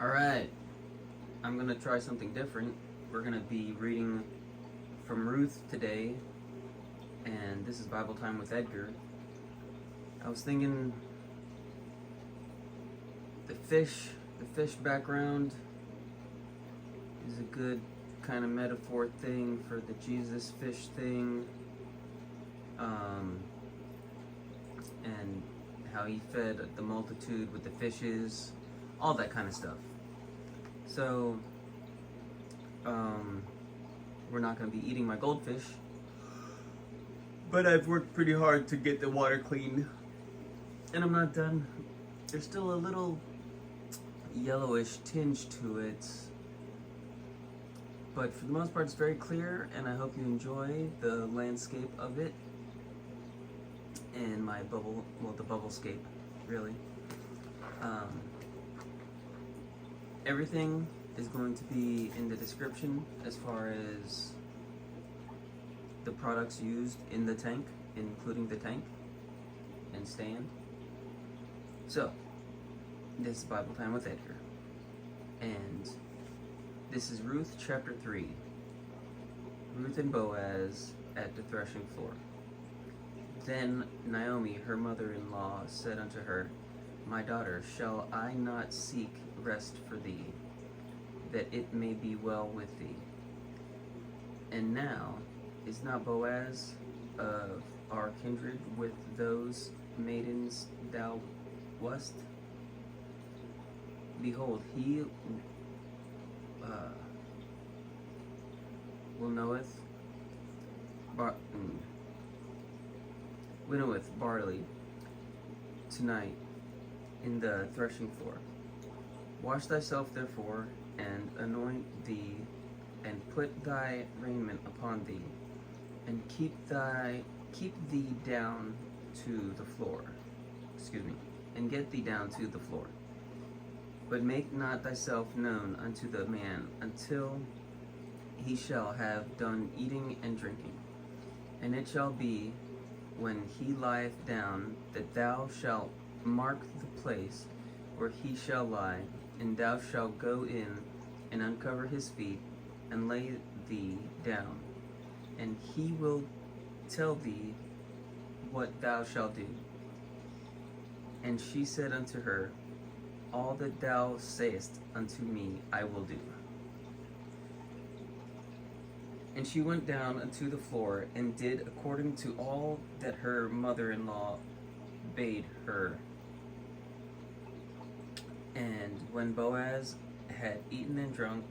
Alright, I'm going to try something different. We're going to be reading from Ruth today, and this is Bible Time with Edgar. I was thinking the fish background is a good kind of metaphor thing for the Jesus fish thing, and how he fed the multitude with the fishes, all that kind of stuff. So, we're not going to be eating my goldfish, but I've worked pretty hard to get the water clean, and I'm not done. There's still a little yellowish tinge to it, but for the most part it's very clear, and I hope you enjoy the landscape of it and my the bubble scape, really. Everything is going to be in the description as far as the products used in the tank, including the tank and stand. So, this is Bible Time with Edgar, and this is Ruth chapter 3. Ruth and Boaz at the threshing floor. Then Naomi, her mother-in-law, said unto her, My daughter, shall I not seek rest for thee, that it may be well with thee? And now, is not Boaz of our kindred with those maidens thou wast? Behold, he winnoweth barley tonight in the threshing floor. Wash thyself therefore, and anoint thee, and put thy raiment upon thee, and keep thee down to the floor. And get thee down to the floor. But make not thyself known unto the man until he shall have done eating and drinking. And it shall be, when he lieth down, that thou shalt mark the place where he shall lie, and thou shalt go in and uncover his feet, and lay thee down, and he will tell thee what thou shalt do. And she said unto her, All that thou sayest unto me I will do. And she went down unto the floor, and did according to all that her mother-in-law bade her. And when Boaz had eaten and drunk,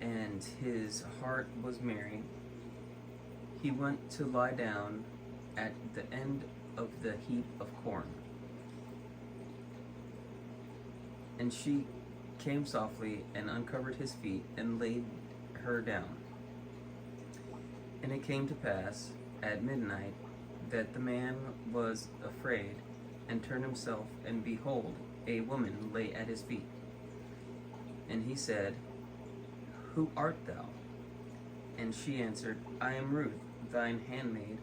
and his heart was merry, he went to lie down at the end of the heap of corn. And she came softly, and uncovered his feet, and laid her down. And it came to pass at midnight that the man was afraid, and turned himself, and behold, a woman lay at his feet. And he said, Who art thou? And she answered, I am Ruth, thine handmaid.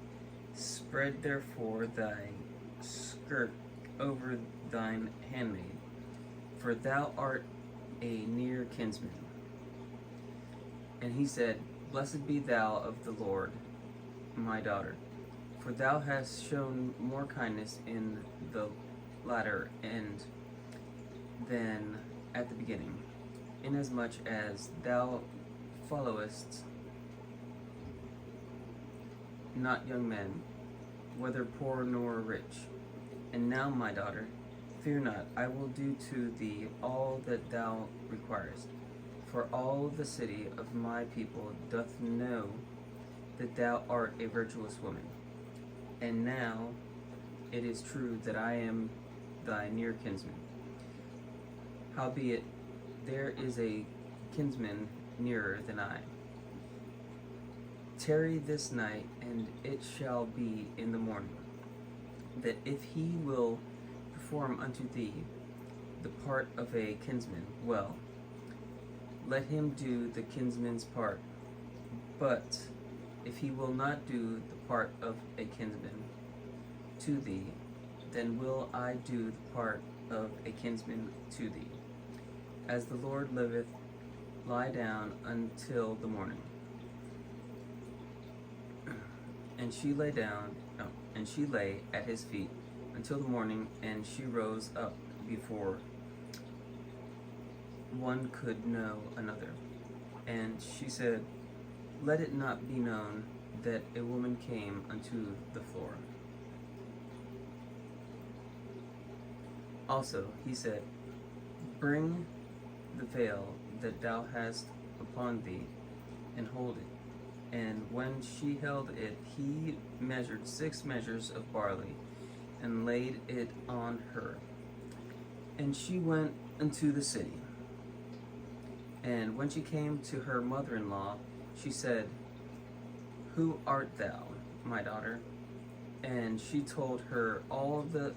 Spread therefore thy skirt over thine handmaid, for thou art a near kinsman. And he said, Blessed be thou of the Lord, my daughter, for thou hast shown more kindness in the latter end than at the beginning, inasmuch as thou followest not young men, whether poor nor rich. And now, my daughter, fear not, I will do to thee all that thou requirest. For all the city of my people doth know that thou art a virtuous woman. And now it is true that I am thy near kinsman. Howbeit, there is a kinsman nearer than I. Tarry this night, and it shall be in the morning, that if he will perform unto thee the part of a kinsman, well, let him do the kinsman's part. But if he will not do the part of a kinsman to thee, then will I do the part of a kinsman to thee. as the Lord liveth, lie down until the morning. And she lay down, and she lay at his feet until the morning, and she rose up before one could know another. And she said, let it not be known that a woman came unto the floor. Also, he said, bring the veil that thou hast upon thee, and hold it. And when she held it, he measured 6 measures of barley, and laid it on her. And she went into the city. And when she came to her mother-in-law, she said, who art thou, my daughter? And she told her all that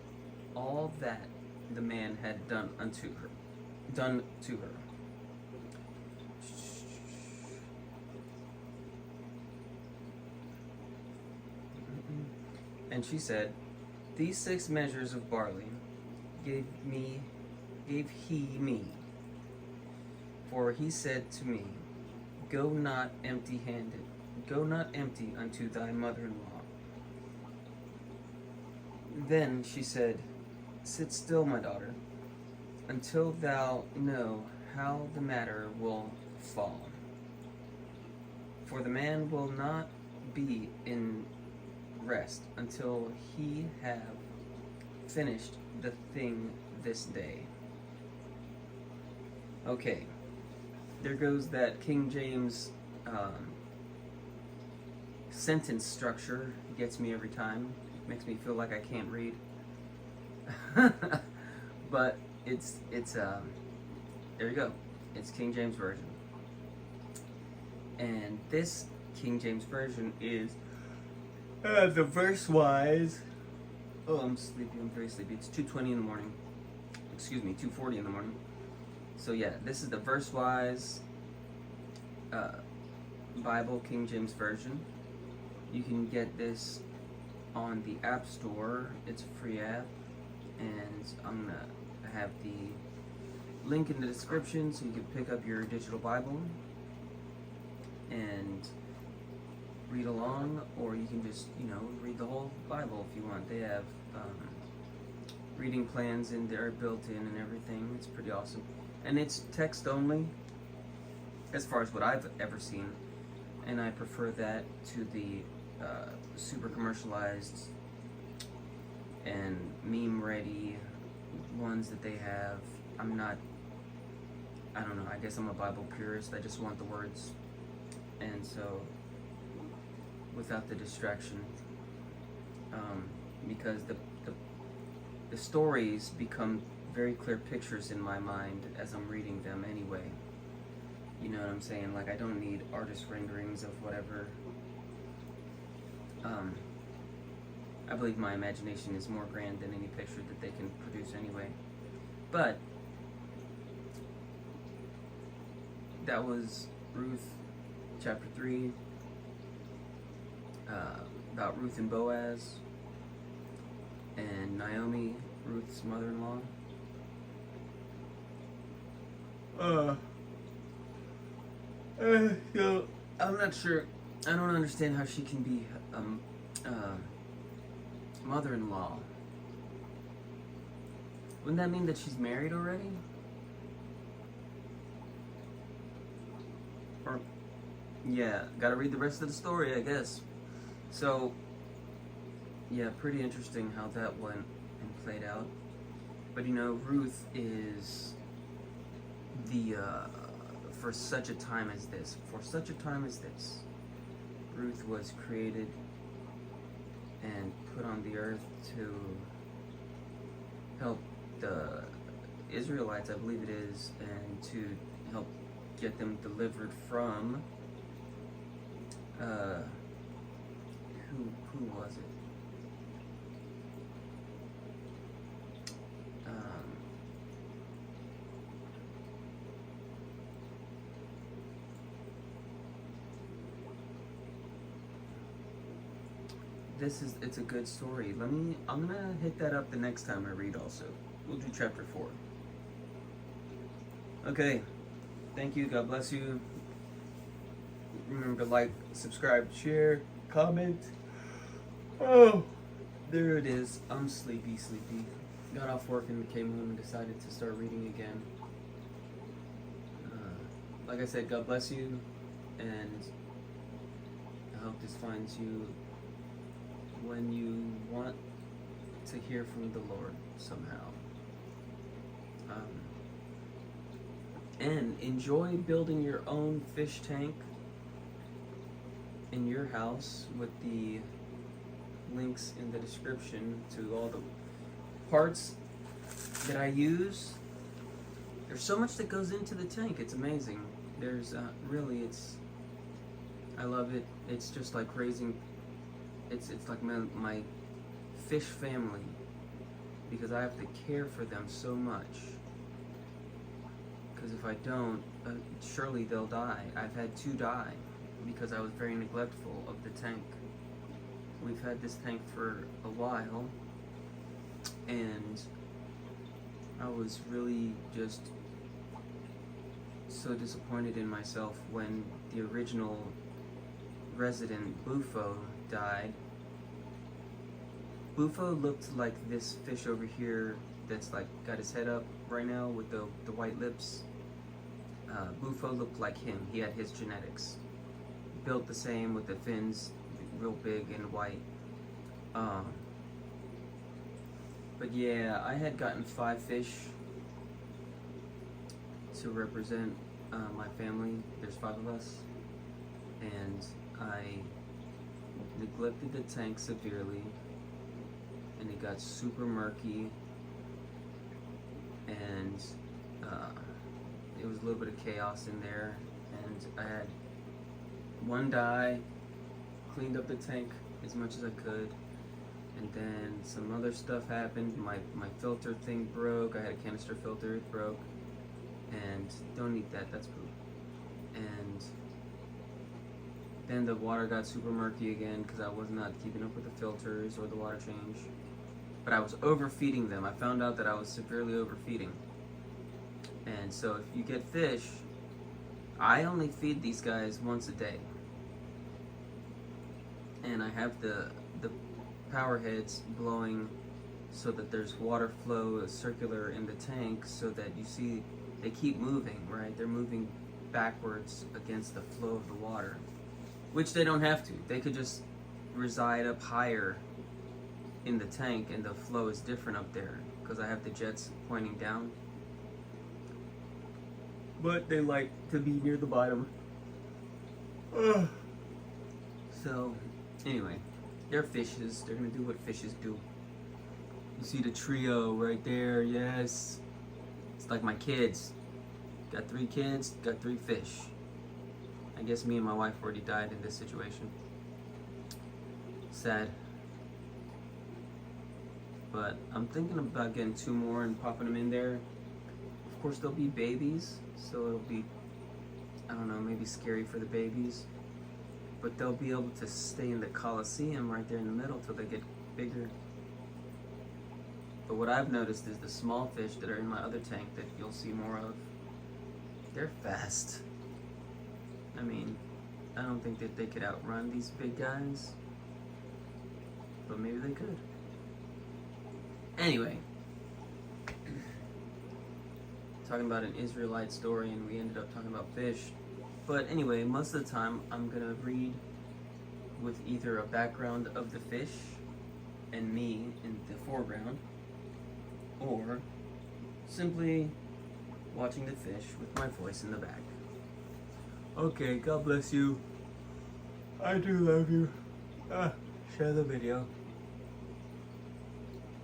the man had done to her. And she said, these 6 measures of barley gave he me. For he said to me, go not empty-handed, go not empty unto thy mother-in-law. Then she said, sit still, my daughter, until thou know how the matter will fall. For the man will not be in rest until he have finished the thing this day. Okay, there goes that King James sentence structure. It gets me every time. It makes me feel like I can't read. But it's there you go. It's King James Version. And this King James Version is the verse-wise. Oh, I'm sleepy. I'm very sleepy. It's 2:20 in the morning. Excuse me, 2:40 in the morning. So yeah, this is the verse-wise Bible King James Version. You can get this on the App Store. It's a free app, and I'm gonna have the link in the description so you can pick up your digital Bible and read along, or you can just, read the whole Bible if you want. They have reading plans in there built in and everything. It's pretty awesome. And it's text only, as far as what I've ever seen. And I prefer that to the super commercialized and meme ready ones that they have. I don't know, I guess I'm a Bible purist. I just want the words. And so, without the distraction, because the stories become very clear pictures in my mind as I'm reading them anyway. You know what I'm saying? Like, I don't need artist renderings of whatever. I believe my imagination is more grand than any picture that they can produce anyway. But that was Ruth chapter 3, about Ruth and Boaz, and Naomi, Ruth's mother-in-law. I'm not sure. I don't understand how she can be mother-in-law. Wouldn't that mean that she's married already? Or, yeah, gotta read the rest of the story, I guess. So, yeah, pretty interesting how that went and played out. But Ruth is the, for such a time as this, Ruth was created and put on the earth to help the Israelites, I believe it is, and to help get them delivered from, who was it? It's a good story. I'm gonna hit that up the next time I read also. We'll do chapter 4. Okay, thank you. God bless you. Remember to like, subscribe, share, comment. Oh, there it is. I'm sleepy. Got off work and came home and decided to start reading again. Like I said, God bless you, and I hope this finds you when you want to hear from the Lord somehow. And enjoy building your own fish tank in your house with the links in the description to all the parts that I use. There's so much that goes into the tank. It's amazing. There's I love it. It's just like raising, it's like my fish family, because I have to care for them so much. Because if I don't, surely they'll die. I've had 2 die because I was very neglectful of the tank. We've had this tank for a while, and I was really just so disappointed in myself when the original resident Bufo died. Bufo looked like this fish over here that's like got his head up right now with the white lips. Bufo looked like him. He had his genetics. Built the same with the fins, real big and white. But yeah, I had gotten 5 fish to represent my family. There's 5 of us, and I neglected the tank severely, and it got super murky, and it was a little bit of chaos in there, and I had 1 die, cleaned up the tank as much as I could, and then some other stuff happened. My filter thing broke. I had a canister filter, it broke, and don't eat that, that's poop. And then the water got super murky again because I was not keeping up with the filters or the water change. But I was overfeeding them. I found out that I was severely overfeeding. And so if you get fish, I only feed these guys once a day. And I have the power heads blowing so that there's water flow circular in the tank, so that you see they keep moving, right? They're moving backwards against the flow of the water, which they don't have to. They could just reside up higher in the tank and the flow is different up there because I have the jets pointing down. But they like to be near the bottom. So, anyway, they're fishes. They're gonna do what fishes do. You see the trio right there, yes. It's like my kids. Got 3 kids, got 3 fish. I guess me and my wife already died in this situation. Sad. But I'm thinking about getting 2 more and popping them in there. Of course, they'll be babies, so it'll be, I don't know, maybe scary for the babies. But they'll be able to stay in the Coliseum right there in the middle till they get bigger. But what I've noticed is the small fish that are in my other tank that you'll see more of, they're fast. I mean, I don't think that they could outrun these big guys, but maybe they could. Anyway, talking about an Israelite story, and we ended up talking about fish. But anyway, most of the time I'm gonna read with either a background of the fish and me in the foreground, or simply watching the fish with my voice in the back. Okay, God bless you. I do love you. Share the video.